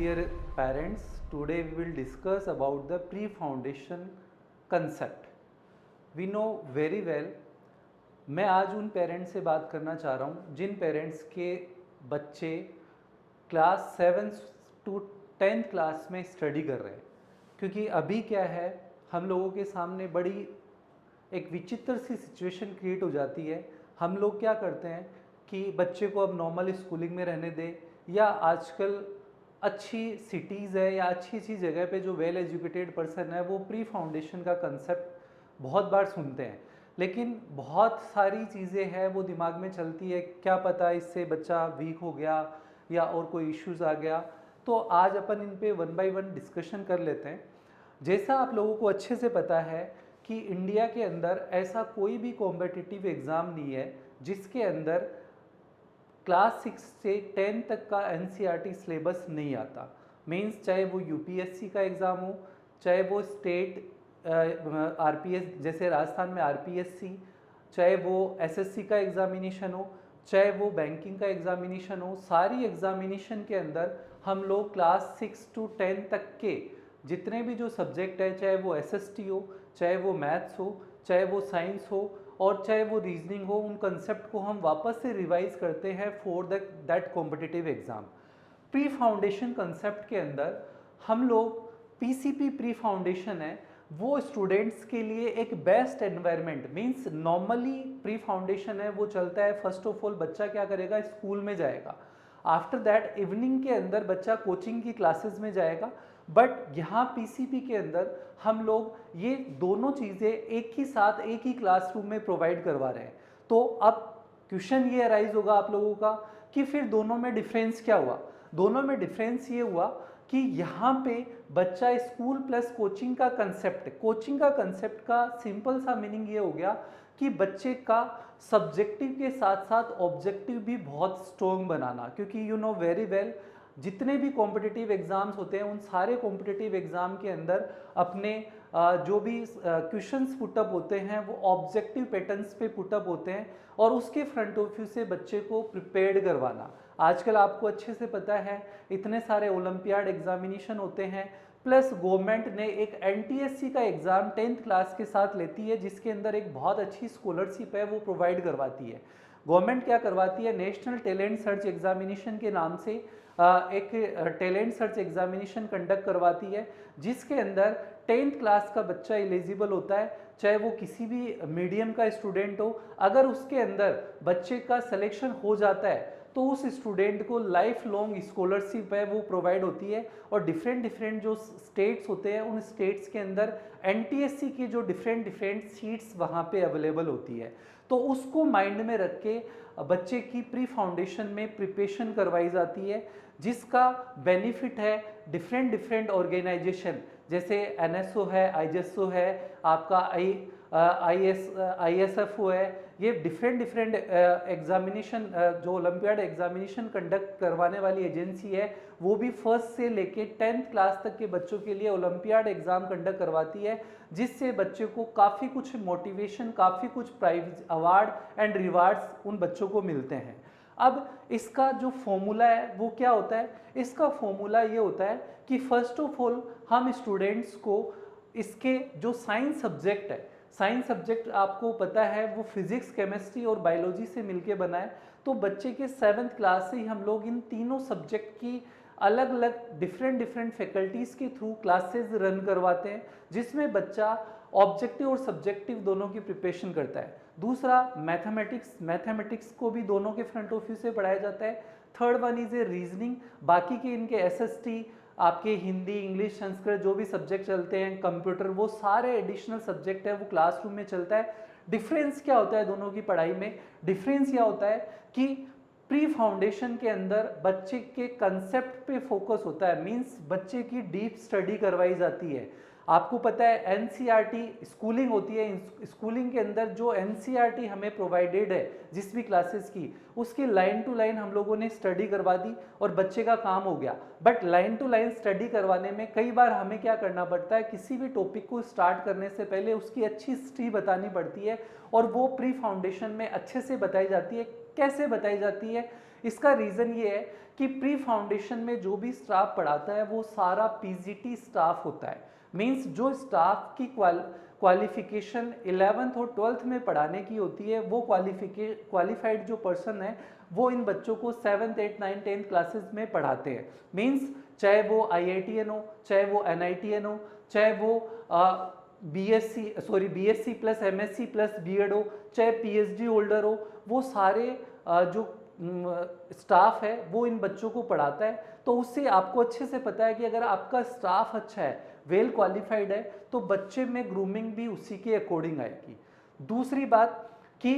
dear parents, today we will discuss about the pre-foundation concept. We know very well, मैं आज उन parents से बात करना चाह रहा हूँ जिन पेरेंट्स के बच्चे क्लास 7 टू 10th क्लास में स्टडी कर रहे हैं, क्योंकि अभी क्या है, हम लोगों के सामने बड़ी एक विचित्र सी सिचुएशन क्रिएट हो जाती है। हम लोग क्या करते हैं कि बच्चे को अब नॉर्मल स्कूलिंग में रहने दें, या आजकल अच्छी सिटीज़ है या अच्छी अच्छी जगह पे जो वेल एजुकेटेड पर्सन है वो प्री फाउंडेशन का कंसेप्ट बहुत बार सुनते हैं, लेकिन बहुत सारी चीज़ें हैं वो दिमाग में चलती है, क्या पता इससे बच्चा वीक हो गया या और कोई इश्यूज़ आ गया। तो आज अपन इन पे वन बाय वन डिस्कशन कर लेते हैं। जैसा आप लोगों को अच्छे से पता है कि इंडिया के अंदर ऐसा कोई भी कॉम्पिटिटिव एग्ज़ाम नहीं है जिसके अंदर क्लास 6 से 10 तक का एनसीईआरटी सिलेबस नहीं आता। मीन्स चाहे वो यूपीएससी का एग्ज़ाम हो, चाहे वो स्टेट आरपीएस जैसे राजस्थान में आरपीएससी, चाहे वो एसएससी का एग्ज़ामिनेशन हो, चाहे वो बैंकिंग का एग्ज़ामिनेशन हो, सारी एग्ज़ामिनेशन के अंदर हम लोग क्लास 6 टू 10 तक के जितने भी जो सब्जेक्ट है, चाहे वो एसएसटी हो, चाहे वो मैथ्स हो, चाहे वो साइंस हो और चाहे वो रीजनिंग हो, उन कंसेप्ट को हम वापस से रिवाइज करते हैं for that competitive exam. Pre foundation concept के अंदर हम लोग पीसीपी प्री फाउंडेशन है वो स्टूडेंट्स के लिए एक best environment, means normally pre foundation है वो चलता है, फर्स्ट ऑफ ऑल बच्चा क्या करेगा, स्कूल में जाएगा, आफ्टर दैट इवनिंग के अंदर बच्चा कोचिंग की क्लासेस में जाएगा। बट यहाँ पीसीपी के अंदर हम लोग ये दोनों चीज़ें एक ही साथ एक ही क्लासरूम में प्रोवाइड करवा रहे हैं। तो अब क्वेश्चन ये अराइज होगा आप लोगों का कि फिर दोनों में डिफरेंस क्या हुआ। दोनों में डिफरेंस ये हुआ कि यहाँ पे बच्चा स्कूल प्लस कोचिंग का कंसेप्ट का सिंपल सा मीनिंग ये हो गया कि बच्चे का सब्जेक्टिव के साथ साथ ऑब्जेक्टिव भी बहुत स्ट्रॉन्ग बनाना, क्योंकि यू नो वेरी वेल जितने भी कॉम्पिटिटिव एग्जाम्स होते हैं उन सारे कॉम्पिटिटिव एग्जाम के अंदर अपने जो भी क्वेश्चंस पुटअप होते हैं वो ऑब्जेक्टिव पैटर्न्स पे पुटअप होते हैं और उसके फ्रंट ऑफ व्यू से बच्चे को प्रिपेयर्ड करवाना। आजकल आपको अच्छे से पता है इतने सारे ओलंपियाड एग्जामिनेशन होते हैं, प्लस गवर्नमेंट ने एक एनटीएससी का एग्ज़ाम 10th क्लास के साथ लेती है जिसके अंदर एक बहुत अच्छी स्कॉलरशिप है वो प्रोवाइड करवाती है। गवर्नमेंट क्या करवाती है, नेशनल टैलेंट सर्च एग्जामिनेशन के नाम से एक टैलेंट सर्च एग्जामिनेशन कंडक्ट करवाती है जिसके अंदर 10th क्लास का बच्चा एलिजिबल होता है, चाहे वो किसी भी मीडियम का स्टूडेंट हो। अगर उसके अंदर बच्चे का सिलेक्शन हो जाता है तो उस स्टूडेंट को लाइफ लॉन्ग स्कॉलरशिप है वो प्रोवाइड होती है और डिफरेंट जो स्टेट्स होते हैं उन स्टेट्स के अंदर एनटीएससी की जो डिफरेंट सीट्स वहाँ पे अवेलेबल होती है। तो उसको माइंड में रख के बच्चे की प्री फाउंडेशन में प्रिपरेशन करवाई जाती है जिसका बेनिफिट है डिफरेंट ऑर्गेनाइजेशन जैसे एनएसओ है, आईजेसओ है, आपका आईएसएफओ है, ये डिफरेंट एग्जामिनेशन जो ओलंपियाड एग्जामिनेशन कंडक्ट करवाने वाली एजेंसी है वो भी फर्स्ट से लेके 10th क्लास तक के बच्चों के लिए ओलंपियाड एग्जाम कंडक्ट करवाती है जिससे बच्चे को काफ़ी कुछ मोटिवेशन, काफ़ी कुछ प्राइज अवार्ड एंड रिवार्ड्स उन बच्चों को मिलते हैं। अब इसका जो फॉर्मूला है वो क्या होता है, इसका फॉर्मूला ये होता है कि फर्स्ट ऑफ ऑल हम स्टूडेंट्स को इसके जो साइंस सब्जेक्ट है, साइंस सब्जेक्ट आपको पता है वो फिजिक्स, केमिस्ट्री और बायोलॉजी से मिलके बना है, तो बच्चे के 7th क्लास से ही हम लोग इन तीनों सब्जेक्ट की अलग अलग डिफरेंट फैकल्टीज़ के थ्रू क्लासेस रन करवाते हैं जिसमें बच्चा ऑब्जेक्टिव और सब्जेक्टिव दोनों की प्रिपरेशन करता है। दूसरा मैथमेटिक्स को भी दोनों के फ्रंट ऑफ व्यू से पढ़ाया जाता है। Third one is a reasoning, बाकी के इनके एसएसटी, आपके हिंदी, इंग्लिश, संस्कृत जो भी सब्जेक्ट चलते हैं, कंप्यूटर, वो सारे एडिशनल सब्जेक्ट है वो क्लासरूम में चलता है। डिफरेंस क्या होता है दोनों की पढ़ाई में, डिफरेंस यह होता है कि प्री फाउंडेशन के अंदर बच्चे के कंसेप्ट पे फोकस होता है, मींस बच्चे की डीप स्टडी करवाई जाती है। आपको पता है एनसीईआरटी स्कूलिंग होती है, स्कूलिंग के अंदर जो एनसीईआरटी हमें प्रोवाइडेड है जिस भी क्लासेस की, उसकी लाइन टू लाइन हम लोगों ने स्टडी करवा दी और बच्चे का काम हो गया। But line to line study करवाने में कई बार हमें क्या करना पड़ता है, किसी भी टॉपिक को स्टार्ट करने से पहले उसकी अच्छी हिस्ट्री बतानी पड़ती है और वो प्री फाउंडेशन में अच्छे से बताई जाती है। कैसे बताई जाती है, इसका रीज़न ये है कि प्री फाउंडेशन में जो भी स्टाफ पढ़ाता है वो सारा पीजीटी स्टाफ होता है। मींस जो स्टाफ की क्वालिफिकेशन 11th और 12th में पढ़ाने की होती है, वो क्वालिफाइड जो पर्सन है वो इन बच्चों को 7th 8th 9th 10th classes में पढ़ाते हैं। मींस चाहे वो IITN हो, चाहे वो NITN हो, चाहे वो BSc plus MSc plus BEd हो, चाहे PhD होल्डर हो, वो सारे जो स्टाफ है वो इन बच्चों को पढ़ाता है। तो उससे आपको अच्छे से पता है कि अगर आपका स्टाफ अच्छा है, वेल क्वालिफाइड है, तो बच्चे में ग्रूमिंग भी उसी के अकॉर्डिंग आएगी। दूसरी बात कि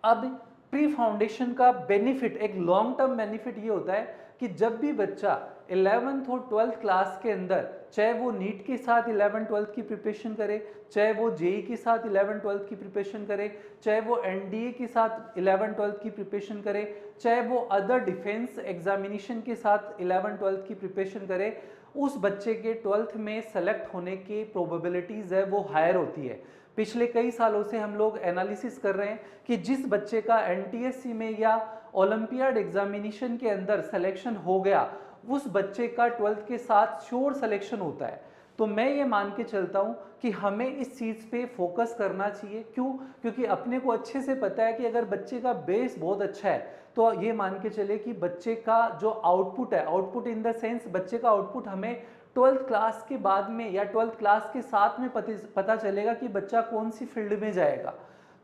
अब प्री फाउंडेशन का बेनिफिट, एक लॉन्ग टर्म बेनिफिट ये होता है कि जब भी बच्चा 11th और 12th क्लास के अंदर, चाहे वो नीट के साथ 11th 12th की प्रिपरेशन करे, चाहे वो जेई के साथ 11th 12th की प्रिपरेशन करे, चाहे वो एनडीए के साथ 11th 12th की प्रिपरेशन करे, चाहे वो अदर डिफेंस एग्जामिनेशन के साथ 11th 12th की प्रिपरेशन करे, उस बच्चे के 12th में सेलेक्ट होने की प्रोबेबिलिटीज है वो हायर होती है। पिछले कई सालों से हम लोग एनालिसिस कर रहे हैं कि जिस बच्चे का एनटीएससी में या ओलंपियाड एग्जामिनेशन के अंदर सिलेक्शन हो गया, उस बच्चे का 12th के साथ श्योर सिलेक्शन होता है। तो मैं ये मान के चलता हूँ कि हमें इस चीज़ पे फोकस करना चाहिए। क्यों? क्योंकि अपने को अच्छे से पता है कि अगर बच्चे का बेस बहुत अच्छा है तो ये मान के चले कि बच्चे का जो आउटपुट है, आउटपुट इन द सेंस बच्चे का आउटपुट हमें 12th क्लास के बाद में या 12th क्लास के साथ में पता चलेगा कि बच्चा कौन सी फील्ड में जाएगा।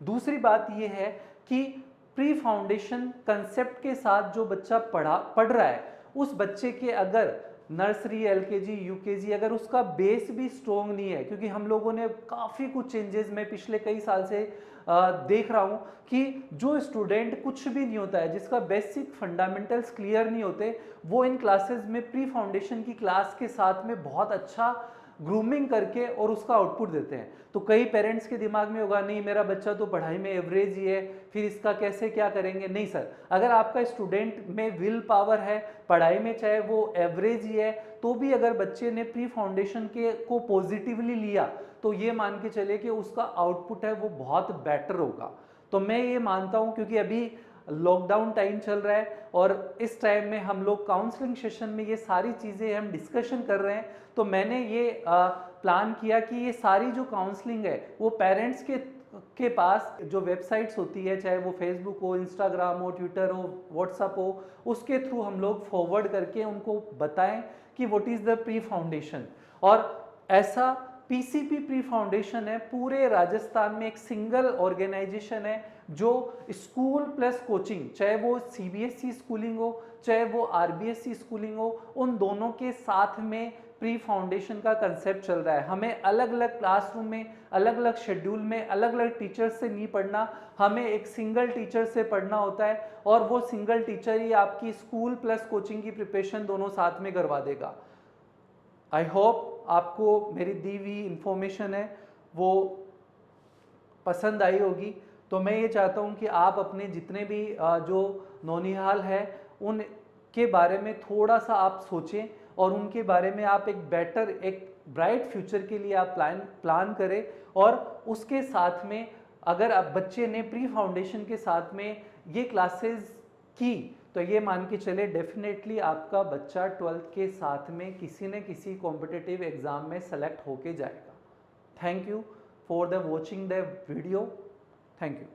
दूसरी बात यह है कि प्री फाउंडेशन कंसेप्ट के साथ जो बच्चा पढ़ रहा है, उस बच्चे के अगर नर्सरी एलकेजी यूकेजी अगर उसका बेस भी स्ट्रोंग नहीं है, क्योंकि हम लोगों ने काफ़ी कुछ चेंजेस मैं पिछले कई साल से देख रहा हूँ कि जो स्टूडेंट कुछ भी नहीं होता है, जिसका बेसिक फंडामेंटल्स क्लियर नहीं होते, वो इन क्लासेस में प्री फाउंडेशन की क्लास के साथ में बहुत अच्छा ग्रूमिंग करके और उसका आउटपुट देते हैं। तो कई पेरेंट्स के दिमाग में होगा, नहीं मेरा बच्चा तो पढ़ाई में एवरेज ही है, फिर इसका कैसे क्या करेंगे। नहीं सर, अगर आपका स्टूडेंट में विल पावर है, पढ़ाई में चाहे वो एवरेज ही है, तो भी अगर बच्चे ने प्री फाउंडेशन के को पॉजिटिवली लिया तो ये मान के चले कि उसका आउटपुट है वो बहुत बेटर होगा। तो मैं ये मानता हूँ, क्योंकि अभी लॉकडाउन टाइम चल रहा है और इस टाइम में हम लोग काउंसलिंग सेशन में ये सारी चीज़ें हम डिस्कशन कर रहे हैं, तो मैंने ये प्लान किया कि ये सारी जो काउंसलिंग है वो पेरेंट्स के पास जो वेबसाइट्स होती है, चाहे वो फेसबुक हो, इंस्टाग्राम हो, ट्विटर हो, व्हाट्सएप हो, उसके थ्रू हम लोग फॉरवर्ड करके उनको बताएं कि what is the pre foundation. और ऐसा पीसीपी प्री फाउंडेशन है, पूरे राजस्थान में एक सिंगल ऑर्गेनाइजेशन है जो स्कूल प्लस कोचिंग, चाहे वो सीबीएसई स्कूलिंग हो, चाहे वो आरबीएसई स्कूलिंग हो, उन दोनों के साथ में प्री फाउंडेशन का कंसेप्ट चल रहा है। हमें अलग अलग क्लासरूम में, अलग अलग शेड्यूल में, अलग अलग टीचर्स से नहीं पढ़ना, हमें एक सिंगल टीचर से पढ़ना होता है और वो सिंगल टीचर ही आपकी स्कूल प्लस कोचिंग की प्रिपरेशन दोनों साथ में करवा देगा। आई होप आपको मेरी दी हुई इंफॉर्मेशन है वो पसंद आई होगी। तो मैं ये चाहता हूँ कि आप अपने जितने भी जो नौनिहाल है उनके बारे में थोड़ा सा आप सोचें और उनके बारे में आप एक बेटर, एक ब्राइट फ्यूचर के लिए आप प्लान करें। और उसके साथ में अगर आप बच्चे ने प्री फाउंडेशन के साथ में ये क्लासेस की तो ये मान के चले डेफिनेटली आपका बच्चा 12th के साथ में किसी न किसी कॉम्पिटिटिव एग्जाम में सेलेक्ट होके जाएगा। Thank you for the watching the video. Thank you.